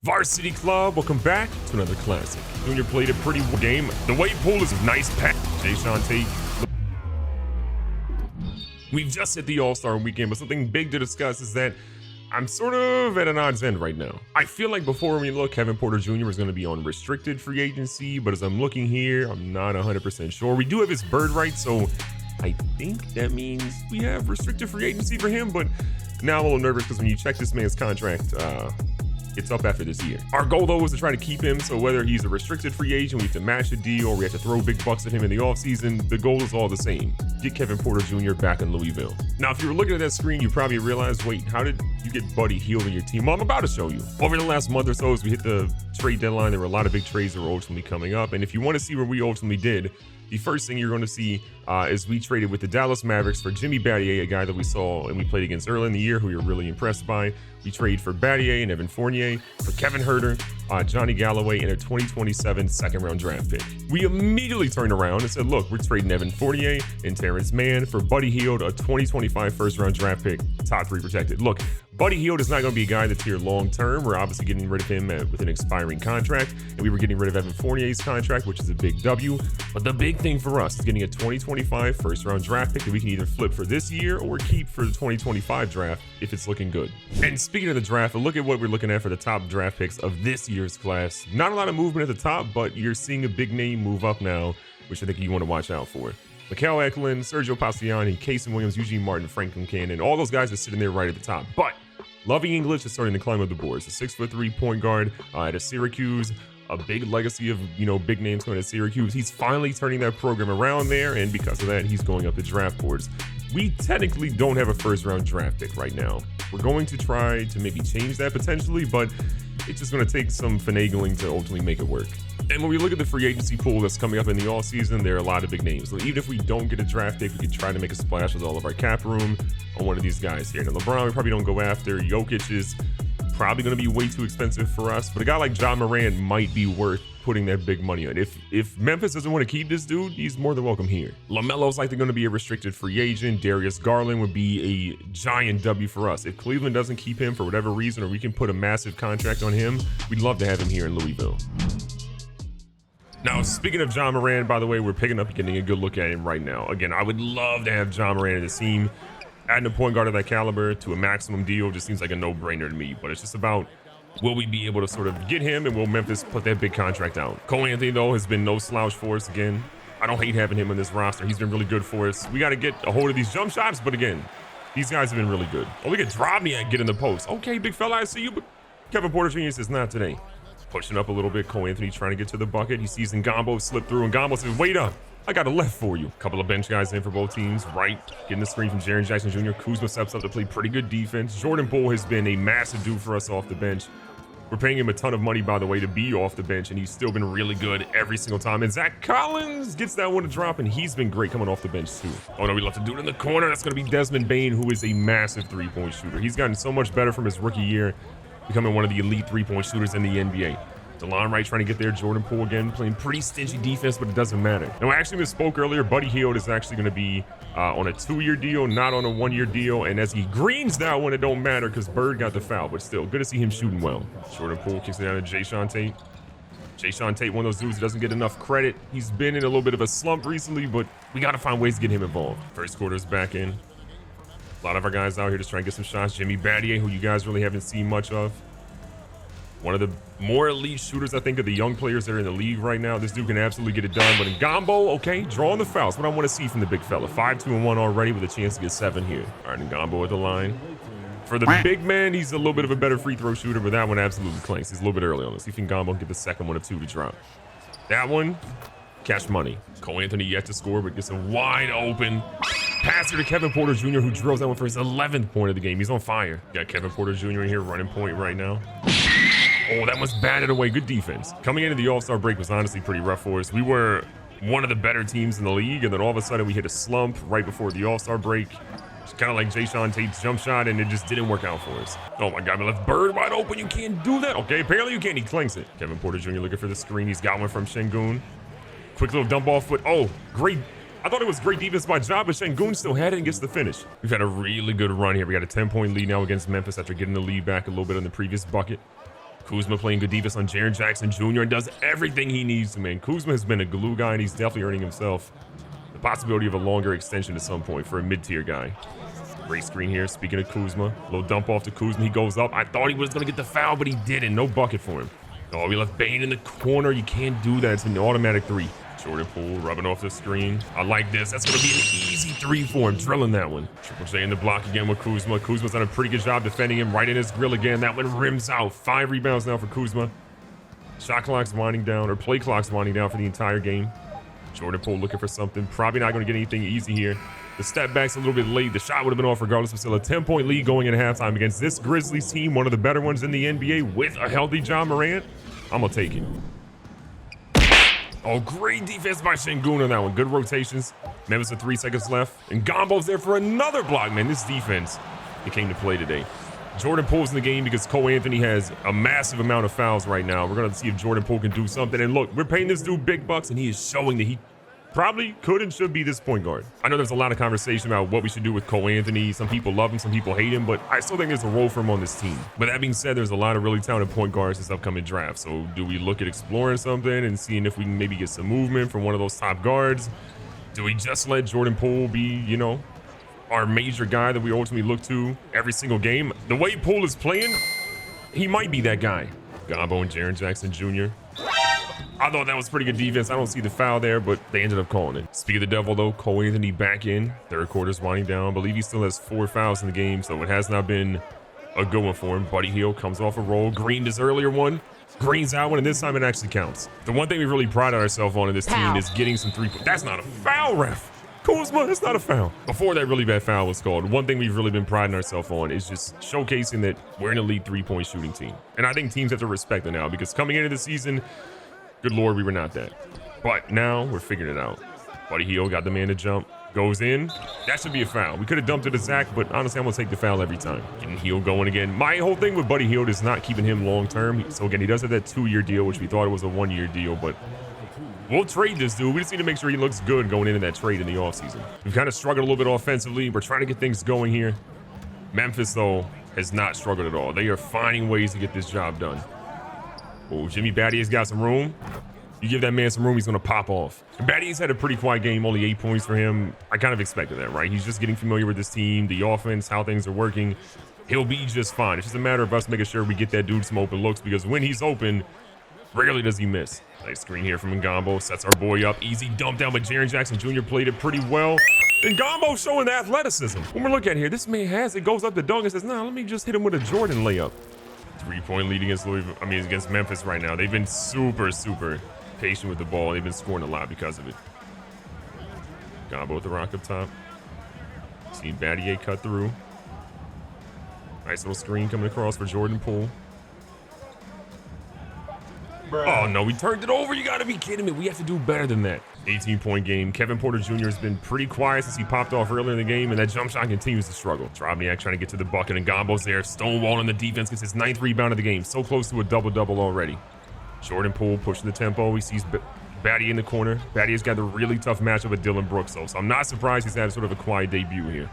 Varsity Club, welcome back to another classic. Junior played a pretty game. The weight pool is a nice pack. Jay Tate. We've just hit the All-Star weekend, but something big to discuss is that I'm sort of at an odds end right now. I feel like before we look, Kevin Porter Jr. was going to be on restricted free agency, but as I'm looking here, I'm not 100% sure. We do have his bird rights, so I think that means we have restricted free agency for him, but now I'm a little nervous because when you check this man's contract, it's up after this year. Our goal, though, is to try to keep him, so whether he's a restricted free agent, we have to match the deal, or we have to throw big bucks at him in the offseason, the goal is all the same. Get Kevin Porter Jr. back in Louisville. Now, if you were looking at that screen, you probably realized, wait, how did you get Buddy Hield in your team? Well, I'm about to show you. Over the last month or so, as we hit the trade deadline, there were a lot of big trades that were ultimately coming up, and if you want to see where we ultimately did, the first thing you're going to see is we traded with the Dallas Mavericks for Jimmy Battier, a guy that we saw and we played against early in the year, who we were really impressed by. We traded for Battier and Evan Fournier, for Kevin Huerter, Johnny Galloway, and a 2027 second-round draft pick. We immediately turned around and said, look, we're trading Evan Fournier and Terrence Mann for Buddy Hield, a 2025 first-round draft pick, top 3 protected. Look, Buddy Hield is not going to be a guy that's here long-term. We're obviously getting rid of him with an expiring contract, and we were getting rid of Evan Fournier's contract, which is a big W. But the big thing for us is getting a 2025 first-round draft pick that we can either flip for this year or keep for the 2025 draft if it's looking good. And speaking of the draft, look at what we're looking at for the top draft picks of this year's class. Not a lot of movement at the top, but you're seeing a big name move up now, which I think you want to watch out for. Mikal Eklund, Sergio Paciani, Casey Williams, Eugene Martin, Franklin Cannon, all those guys are sitting there right at the top. But Lovie English is starting to climb up the boards. A 6'3" point guard at Syracuse, a big legacy of, big names coming at Syracuse. He's finally turning that program around there, and because of that, he's going up the draft boards. We technically don't have a first-round draft pick right now. We're going to try to maybe change that potentially, but it's just going to take some finagling to ultimately make it work. And when we look at the free agency pool that's coming up in the offseason, there are a lot of big names. So even if we don't get a draft pick, we can try to make a splash with all of our cap room on one of these guys here. Now, LeBron, we probably don't go after. Jokic is probably going to be way too expensive for us, but a guy like Ja Morant might be worth putting that big money on. If Memphis doesn't want to keep this dude, he's more than welcome here. LaMelo's likely going to be a restricted free agent. Darius Garland would be a giant W for us. If Cleveland doesn't keep him for whatever reason, or we can put a massive contract on him, we'd love to have him here in Louisville. Now, speaking of Ja Morant, by the way, we're picking up and getting a good look at him right now. Again, I would love to have Ja Morant in the team. Adding a point guard of that caliber to a maximum deal just seems like a no-brainer to me, but it's just about, will we be able to sort of get him, and will Memphis put that big contract out? Cole Anthony, though, has been no slouch for us again. I don't hate having him on this roster. He's been really good for us. We got to get a hold of these jump shots, but again, these guys have been really good. Oh, look at Drobny get in the post. Okay, big fella, I see you, but Kevin Porter Jr. says not today. Pushing up a little bit, Cole Anthony trying to get to the bucket. He sees Ngombo slip through, and Ngombo says, wait up. I got a left for you. A couple of bench guys in for both teams. Right, getting the screen from Jaren Jackson Jr. Kuzma steps up to play pretty good defense. Jordan Poole has been a massive dude for us off the bench. We're paying him a ton of money, by the way, to be off the bench, and he's still been really good every single time. And Zach Collins gets that one to drop, and he's been great coming off the bench, too. Oh, no, we left a dude in the corner. That's going to be Desmond Bane, who is a massive three-point shooter. He's gotten so much better from his rookie year, becoming one of the elite three-point shooters in the NBA. DeLon Wright trying to get there. Jordan Poole again playing pretty stingy defense, but it doesn't matter. Now, I actually misspoke earlier. Buddy Hield is actually going to be on a 2-year deal, not on a 1-year deal. And as he greens that one, it don't matter because Bird got the foul, but still good to see him shooting well. Jordan Poole kicks it down to Jay Tate. Jay Tate, one of those dudes that doesn't get enough credit. He's been in a little bit of a slump recently, but we got to find ways to get him involved. First quarter's back in. A lot of our guys out here just trying to get some shots. Jimmy Battier, who you guys really haven't seen much of. One of the more elite shooters, I think, of the young players that are in the league right now. This dude can absolutely get it done. But Ngombo, okay, drawing the fouls. What I want to see from the big fella. 5-2-1 already with a chance to get 7 here. All right, Ngombo at the line. For the big man, he's a little bit of a better free throw shooter, but that one absolutely clanks. He's a little bit early on this. See if Ngombo can get the second one of 2 to drop. That one, cash money. Cole Anthony yet to score, but gets a wide open passer to Kevin Porter Jr., who drills that one for his 11th point of the game. He's on fire. Got Kevin Porter Jr. in here running point right now. Oh, that was batted away. Good defense. Coming into the All-Star break was honestly pretty rough for us. We were one of the better teams in the league, and then all of a sudden we hit a slump right before the All-Star break. It's kind of like Jay Tate's jump shot, and it just didn't work out for us. Oh my God, we left Bird wide open. You can't do that. Okay, apparently you can't. He clanks it. Kevin Porter Jr. looking for the screen. He's got one from Şengün. Quick little dump off foot. Oh, great. I thought it was great defense by Ja, but Şengün still had it and gets the finish. We've had a really good run here. We got a 10-point lead now against Memphis after getting the lead back a little bit on the previous bucket. Kuzma playing good defense on Jaren Jackson Jr. and does everything he needs to, man. Kuzma has been a glue guy, and he's definitely earning himself the possibility of a longer extension at some point for a mid-tier guy. Great screen here. Speaking of Kuzma, little dump off to Kuzma. He goes up. I thought he was going to get the foul, but he didn't. No bucket for him. Oh, we left Bane in the corner. You can't do that. It's an automatic three. Jordan Poole rubbing off the screen. I like this. That's going to be an easy three for him. Drilling that one. Triple J in the block again with Kuzma. Kuzma's done a pretty good job defending him right in his grill again. That one rims out. 5 rebounds now for Kuzma. Shot clock's winding down, or play clock's winding down for the entire game. Jordan Poole looking for something. Probably not going to get anything easy here. The step back's a little bit late. The shot would have been off regardless, but still a 10-point lead going into halftime against this Grizzlies team, one of the better ones in the NBA with a healthy Ja Morant. I'm going to take it. Oh, great defense by Şengün on that one. Good rotations. Memphis with 3 seconds left. And Gombo's there for another block, man. This defense, it came to play today. Jordan Poole's in the game because Cole Anthony has a massive amount of fouls right now. We're going to see if Jordan Poole can do something. And look, we're paying this dude big bucks, and he is showing that he probably could and should be this point guard. I know there's a lot of conversation about what we should do with Cole Anthony. Some people love him, some people hate him, but I still think there's a role for him on this team. But that being said, there's a lot of really talented point guards this upcoming draft. So do we look at exploring something and seeing if we can maybe get some movement from one of those top guards? Do we just let Jordan Poole be, you know, our major guy that we ultimately look to every single game? The way Poole is playing, he might be that guy. Gombo and Jaren Jackson Jr. I thought that was pretty good defense. I don't see the foul there, but they ended up calling it. Speak of the devil, though, Cole Anthony back in. Third quarter's winding down. I believe he still has 4 fouls in the game, so it has not been a good one for him. Buddy Hield comes off a roll. Green his earlier one. Green's out one, and this time it actually counts. The one thing we really pride ourselves on in this team is getting some three-point. That's not a foul, ref. Kuzma, that's not a foul. Before that really bad foul was called, one thing we've really been priding ourselves on is just showcasing that we're an elite three-point shooting team. And I think teams have to respect it now, because coming into the season, good Lord, we were not that. But now we're figuring it out. Buddy Hield got the man to jump. Goes in. That should be a foul. We could have dumped it to Zach, but honestly, I'm going to take the foul every time. Getting Hield going again. My whole thing with Buddy Hield is not keeping him long-term. So again, he does have that 2-year deal, which we thought it was a 1-year deal, but we'll trade this dude. We just need to make sure he looks good going into that trade in the offseason. We've kind of struggled a little bit offensively. We're trying to get things going here. Memphis, though, has not struggled at all. They are finding ways to get this job done. Oh, Jimmy Battier's got some room. You give that man some room, he's going to pop off. Battier's had a pretty quiet game, only 8 points for him. I kind of expected that, right? He's just getting familiar with this team, the offense, how things are working. He'll be just fine. It's just a matter of us making sure we get that dude some open looks, because when he's open, rarely does he miss. Nice screen here from Ngombo. Sets our boy up. Easy dump down, but Jaren Jackson Jr. played it pretty well. Ngombo showing the athleticism. When we look at here, this man has it, goes up the dunk and says, nah, let me just hit him with a Jordan layup. 3-point lead against against Memphis right now. They've been super, super patient with the ball. They've been scoring a lot because of it. Ngombo with the rock up top. Seen Battier cut through. Nice little screen coming across for Jordan Poole. Oh, no, we turned it over. You got to be kidding me. We have to do better than that. 18-point game. Kevin Porter Jr. has been pretty quiet since he popped off earlier in the game, and that jump shot continues to struggle. Drobniak trying to get to the bucket, and Ngombo's there. Stonewalling the defense, gets his 9th rebound of the game. So close to a double-double already. Jordan Poole pushing the tempo. He sees Battier in the corner. Battier's got a really tough matchup with Dylan Brooks, though, so I'm not surprised he's had sort of a quiet debut here.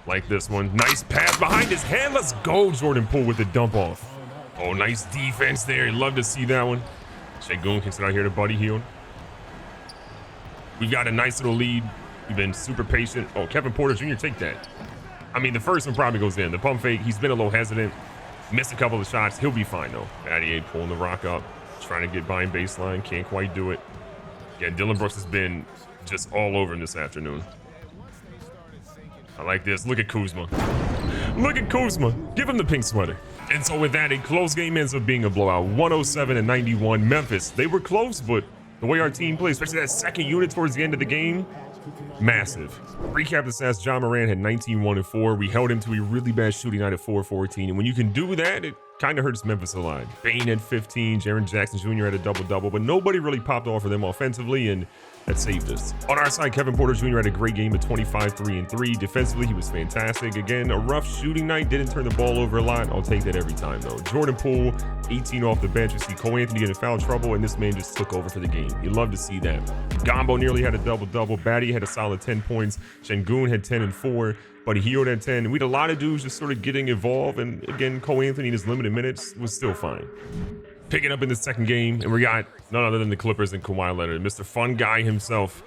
Like this one. Nice pass behind his head. Let's go, Jordan Poole with the dump off. Oh, nice defense there. Love to see that one. Şengün kicks it out here to Buddy Hield. We've got a nice little lead. We've been super patient. Oh, Kevin Porter Jr., take that. I mean, the first one probably goes in. The pump fake, he's been a little hesitant. Missed a couple of shots. He'll be fine, though. Battier pulling the rock up. Trying to get by in baseline. Can't quite do it. Yeah, Dylan Brooks has been just all over him this afternoon. I like this. Look at Kuzma. Look at Kuzma. Give him the pink sweater. And so with that, a close game ends up being a blowout. 107-91. Memphis, they were close, but the way our team plays, especially that second unit towards the end of the game, massive. Recap the stats, Ja Morant had 19-1-4. We held him to a really bad shooting night at 4-14. And when you can do that, it kind of hurts Memphis a lot. Bane had 15. Jaren Jackson Jr. had a double-double, but nobody really popped off for them offensively, and that saved us. On our side, Kevin Porter Jr. had a great game at 25, 3 and 3. Defensively, he was fantastic. Again, a rough shooting night. Didn't turn the ball over a lot. I'll take that every time, though. Jordan Poole, 18 off the bench. You see Cole Anthony getting foul trouble, and this man just took over for the game. You love to see that. Ngombo nearly had a double-double. Battier had a solid 10 points. Şengün had 10 and 4. Buddy Hield at 10. We had a lot of dudes just sort of getting involved, and again, Cole Anthony in his limited minutes was still fine. Picking up in the second game, and we got none other than the Clippers and Kawhi Leonard, Mr. Fun Guy himself.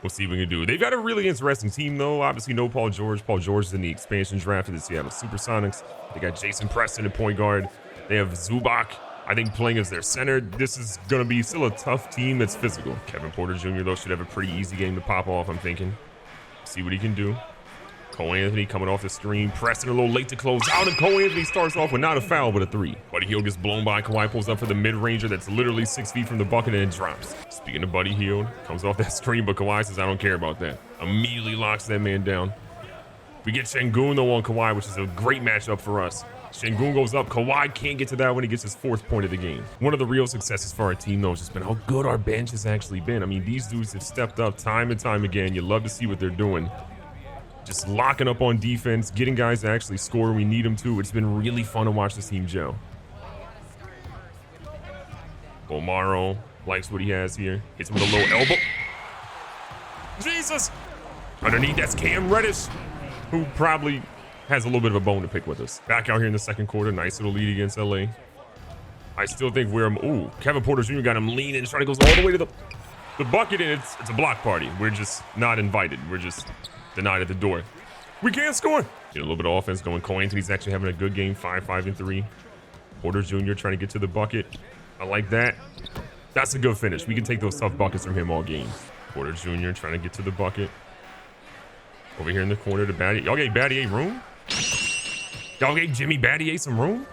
We'll see what we can do. They've got a really interesting team, though. Obviously, no Paul George. Paul George is in the expansion draft of the Seattle Supersonics. They got Jason Preston at point guard. They have Zubac, I think, playing as their center. This is going to be still a tough team that's physical. Kevin Porter Jr., though, should have a pretty easy game to pop off, I'm thinking. See what he can do. Cole Anthony coming off the screen. Preston a little late to close out, and Cole Anthony starts off with not a foul, but a 3. Buddy Hield gets blown by. Kawhi pulls up for the mid-ranger that's literally 6 feet from the bucket and it drops. Speaking of Buddy Hield, comes off that screen, but Kawhi says, I don't care about that. Immediately locks that man down. We get Şengün, though, on Kawhi, which is a great matchup for us. Şengün goes up. Kawhi can't get to that when he gets his 4th point of the game. One of the real successes for our team, though, has just been how good our bench has actually been. I mean, these dudes have stepped up time and time again. You love to see what they're doing. Just locking up on defense, getting guys to actually score when we need them to. It's been really fun to watch this team gel. Omaro likes what he has here. Hits him with a little elbow. Jesus! Underneath, that's Cam Reddish, who probably has a little bit of a bone to pick with us. Back out here in the second quarter. Nice little lead against LA. I still think we're... Ooh, Kevin Porter Jr. got him leaning, trying to go all the way to the bucket, and it's a block party. We're just not invited. We're just... denied at the door. We can't score. Get a little bit of offense going. Cole Anthony's actually having a good game. 5-5-3. Porter Jr. trying to get to the bucket. I like that. That's a good finish. We can take those tough buckets from him all game. Porter Jr. trying to get to the bucket. Over here in the corner to Battier. Y'all gave Battier room? Y'all gave Jimmy Battier some room?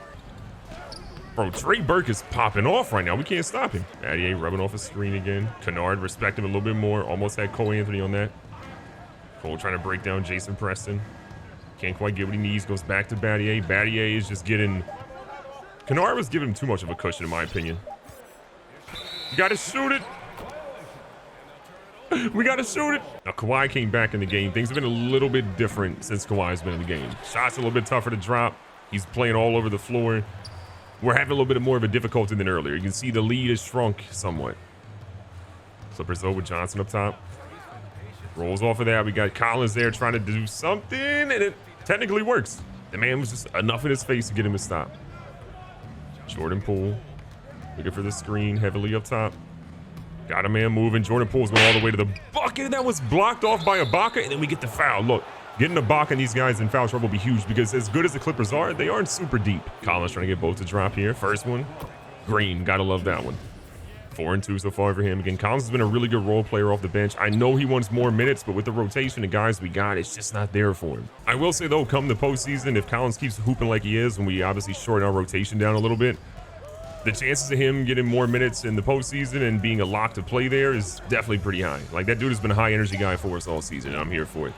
Bro, Trey Burke is popping off right now. We can't stop him. Battier rubbing off a screen again. Kennard respect him a little bit more. Almost had Cole Anthony on that. Cole trying to break down Jason Preston. Can't quite get what he needs. Goes back to Battier. Battier is just getting... Kennard was giving him too much of a cushion, in my opinion. You got to shoot it. We got to shoot it. Now, Kawhi came back in the game. Things have been a little bit different since Kawhi's been in the game. Shots a little bit tougher to drop. He's playing all over the floor. We're having a little bit more of a difficulty than earlier. You can see the lead has shrunk somewhat. Clippers though with Johnson up top. Rolls off of that. We got Collins there trying to do something, and it technically works. The man was just enough in his face to get him to stop. Jordan Poole looking for the screen heavily up top. Got a man moving. Jordan Poole's going all the way to the bucket. That was blocked off by Ibaka, and then we get the foul. Look, getting Ibaka and these guys in foul trouble will be huge because as good as the Clippers are, they aren't super deep. Collins trying to get both to drop here. First one, Green. Gotta love that one. 4-2 so far for him. Again, Collins has been a really good role player off the bench. I know he wants more minutes, but with the rotation of guys we got, it's just not there for him. I will say, though, come the postseason, if Collins keeps hooping like he is, and we obviously shorten our rotation down a little bit, the chances of him getting more minutes in the postseason and being a lock to play there is definitely pretty high. Like, that dude has been a high-energy guy for us all season, and I'm here for it.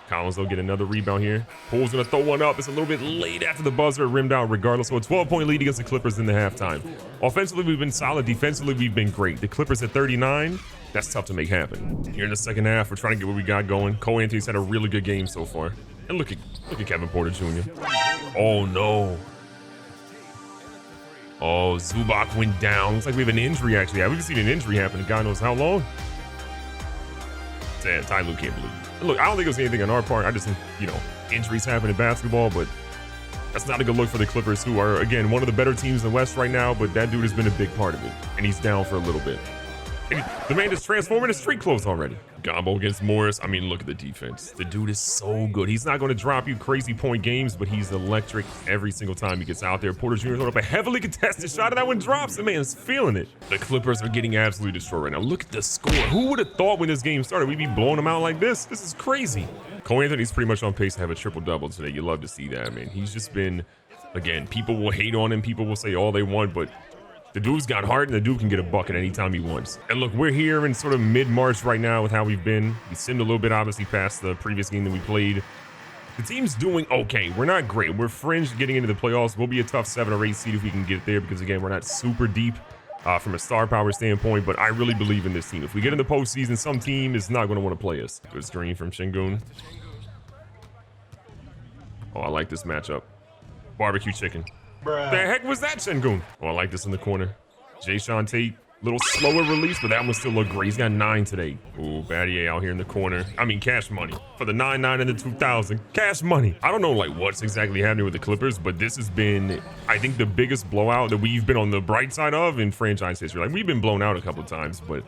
Collins, though, get another rebound here. Poole's going to throw one up. It's a little bit late after the buzzer, rimmed out regardless. So a 12-point lead against the Clippers in the halftime. Offensively, we've been solid. Defensively, we've been great. The Clippers at 39, that's tough to make happen. Here in the second half, we're trying to get what we got going. Cole Anthony's had a really good game so far. And look at Kevin Porter Jr. Oh, no. Oh, Zubac went down. Looks like we have an injury, actually. I haven't seen an injury happen in God knows how long. Sad. Ty Lue can't believe it. Look, I don't think it was anything on our part. I just think, injuries happen in basketball, but that's not a good look for the Clippers, who are, again, one of the better teams in the West right now, but that dude has been a big part of it, and he's down for a little bit. And the man is transforming into street clothes already. Gombo against Morris. I mean, look at the defense. The dude is so good. He's not going to drop you crazy point games, but he's electric every single time he gets out there. Porter Jr. throwing up a heavily contested shot, and that one drops. The man is feeling it. The Clippers are getting absolutely destroyed right now. Look at the score. Who would have thought when this game started we'd be blowing them out like this? This is crazy. Cole Anthony's pretty much on pace to have a triple-double today. You love to see that, man. He's just been, again, people will hate on him. People will say all they want, but the dude's got heart, and the dude can get a bucket anytime he wants. And look, we're here in sort of mid-March right now with how we've been. We simmed a little bit, obviously, past the previous game that we played. The team's doing okay. We're not great. We're fringe getting into the playoffs. We'll be a tough 7 or 8 seed if we can get there because, again, we're not super deep from a star power standpoint, but I really believe in this team. If we get in the postseason, some team is not going to want to play us. Good screen from Şengün. Oh, I like this matchup. Barbecue chicken. Bruh. The heck was that, Şengün? Oh, I like this in the corner. Jae'Sean Tate Little slower release, but that one still looked great. He's got 9 today. Ooh, Battier out here in the corner. I mean, cash money for the 9-9 and the 2000. Cash money. I don't know like what's exactly happening with the Clippers, but this has been, I think, the biggest blowout that we've been on the bright side of in franchise history. Like, we've been blown out a couple of times, but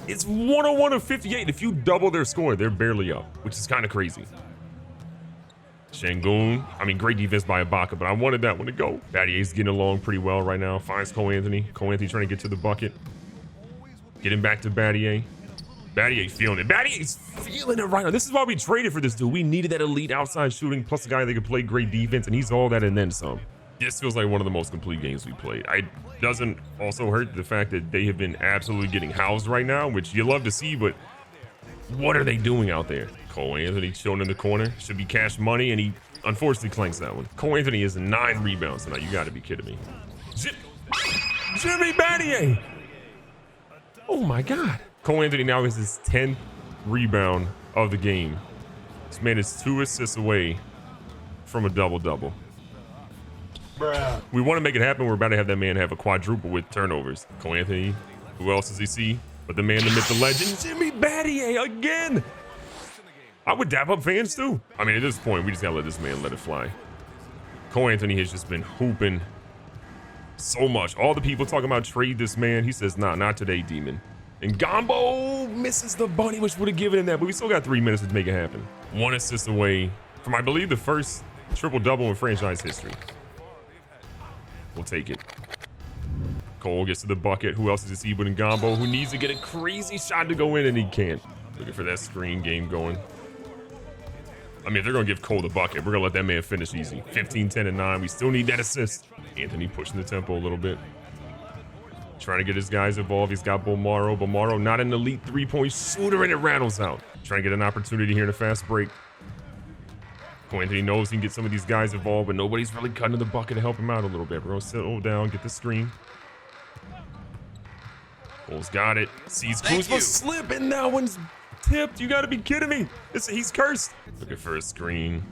it's 101 of 58. If you double their score, they're barely up, which is kind of crazy. Şengün, I mean, great defense by Ibaka, but I wanted that one to go. Battier's getting along pretty well right now. Finds Cole Anthony. Cole Anthony trying to get to the bucket. Getting back to Battier. Battier feeling it. Battier's feeling it right now. This is why we traded for this dude. We needed that elite outside shooting, plus a guy that could play great defense, and he's all that and then some. This feels like one of the most complete games we played. It doesn't also hurt the fact that they have been absolutely getting housed right now, which you love to see, but what are they doing out there? Cole Anthony chilling in the corner. Should be cash money, and he unfortunately clanks that one. Cole Anthony has 9 rebounds tonight. You got to be kidding me. Jimmy Battier. Oh, my God. Cole Anthony now has his 10th rebound of the game. This man is 2 assists away from a double-double. Bruh. We want to make it happen. We're about to have that man have a quadruple with turnovers. Cole Anthony. Who else does he see? But the man, the myth, the legend, Jimmy Battier again. I would dap up fans too. I mean, at this point, we just gotta let this man let it fly. Cole Anthony has just been hooping so much. All the people talking about trade this man. He says, nah, not today, demon. And Gombo misses the bunny, which would have given him that, but we still got 3 minutes to make it happen. 1 assist away from, I believe, the first triple-double in franchise history. We'll take it. Cole gets to the bucket. Who else is this but Gombo, who needs to get a crazy shot to go in, and he can't. Looking for that screen game going. I mean, if they're going to give Cole the bucket, we're going to let that man finish easy. 15, 10, and 9. We still need that assist. Anthony pushing the tempo a little bit. Trying to get his guys involved. He's got Bomaro. Bomaro not an elite 3-point shooter, and it rattles out. Trying to get an opportunity here in a fast break. Cole Anthony knows he can get some of these guys involved, but nobody's really cutting to the bucket to help him out a little bit. We're going to settle down, get the screen. Cole's got it. Sees Kuzma slip, and that one's tipped. You got to be kidding me. He's cursed. Looking for a screen.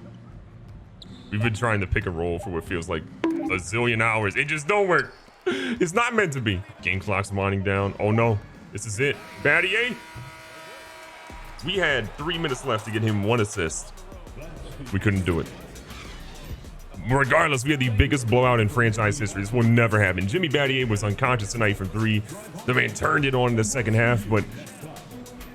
We've been trying to pick a roll for what feels like a zillion hours. It just don't work. It's not meant to be. Game clock's winding down. Oh, no. This is it. Battier. We had 3 minutes left to get him 1 assist. We couldn't do it. Regardless, we had the biggest blowout in franchise history. This will never happen. Jimmy Battier was unconscious tonight from 3. The man turned it on in the second half, but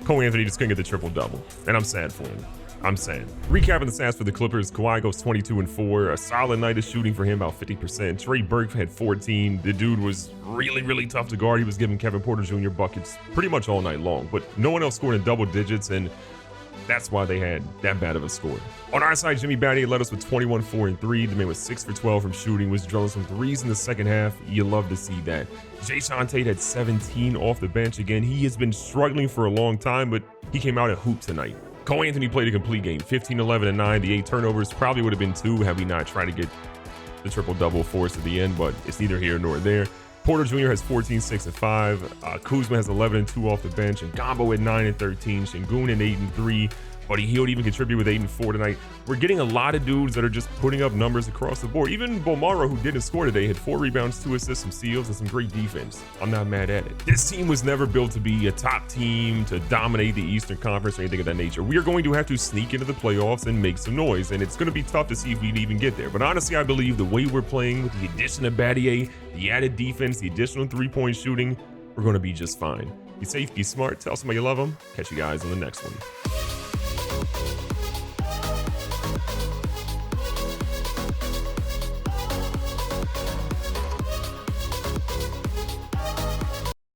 Cole Anthony just couldn't get the triple-double. And I'm sad for him. I'm sad. Recapping the stats for the Clippers, Kawhi goes 22-4. A solid night of shooting for him, about 50%. Trey Burke had 14. The dude was really, really tough to guard. He was giving Kevin Porter Jr. buckets pretty much all night long, but no one else scored in double digits, and that's why they had that bad of a score. On our side, Jimmy Battier led us with 21, 4, and 3. The man was 6 for 12 from shooting, was drilling some threes in the second half. You love to see that. Jason Tate had 17 off the bench. Again, he has been struggling for a long time, but he came out and hooped tonight. Cole Anthony played a complete game, 15, 11, and 9. The 8 turnovers probably would have been 2 had we not tried to get the triple-double for us at the end, but it's neither here nor there. Porter Jr. has 14, 6, and 5. Kuzma has 11 and 2 off the bench, and Gombo at 9 and 13. Şengün at 8 and 3. Buddy Hield even contribute with 8 and 4 tonight. We're getting a lot of dudes that are just putting up numbers across the board. Even Bomaro, who didn't score today, had 4 rebounds, 2 assists, some steals, and some great defense. I'm not mad at it. This team was never built to be a top team, to dominate the Eastern Conference or anything of that nature. We are going to have to sneak into the playoffs and make some noise, and it's going to be tough to see if we'd even get there. But honestly, I believe the way we're playing with the addition of Battier, the added defense, the additional 3-point shooting, we're going to be just fine. Be safe, be smart, tell somebody you love them. Catch you guys on the next one.